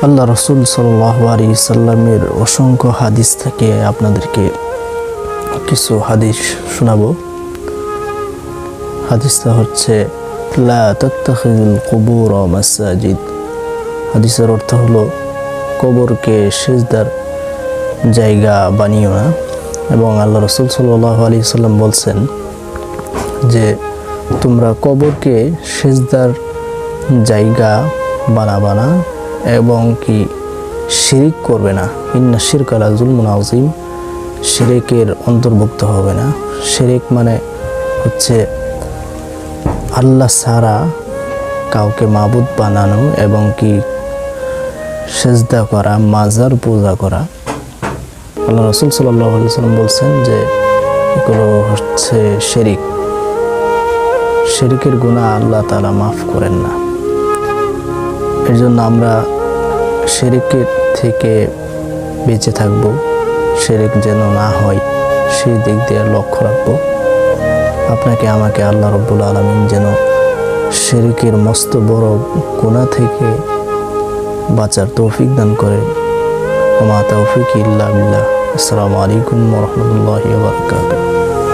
আল্লাহ রসুল সাল্লাল্লাহু আলাইহি সাল্লামের অসংখ্য হাদিস থেকে আপনাদেরকে কিছু হাদিস শোনাবো। হাদিসটা হচ্ছে লা তাত্তাখিযুল কুবুর মাসাজিদ। হাদিসের অর্থ হলো কবরকে সিজদার জায়গা বানিও না। এবং আল্লাহ রসুল সাল্লাল্লাহু আলাইহি সাল্লাম বলছেন যে তোমরা কবরকে সিজদার জায়গা বানাবা না এবং কি শিরিক করবে না। ইন্না শিরকা লা যুলমুন আযীম, শিরিকের অন্তর্ভুক্ত হবে না। শিরিক মানে হচ্ছে আল্লাহ ছাড়া কাউকে মাবুদ বানানো এবং কি সেজদা করা, মাজার পূজা করা। আল্লাহ রসুল সাল্লাল্লাহু আলাইহি সাল্লাম বলছেন যে এগুলো হচ্ছে শিরিক। শিরিকের গুনাহ আল্লাহ তাআলা মাফ করেন না। এর জন্য আমরা শিরিকের থেকে বেঁচে থাকব, শিরিক যেন না হয় সেই দিক দিয়ে লক্ষ্য রাখবো। আপনাকে আমাকে আল্লাহ রাব্বুল আলামিন যেন শিরিকের মস্ত বড় গুনাহ থেকে বাঁচার তৌফিক দান করেন। ওয়া মা তাওফীকি ইল্লা বিল্লাহ। আসসালামু আলাইকুম ওয়া রাহমাতুল্লাহি ওয়া বারাকাতুহু।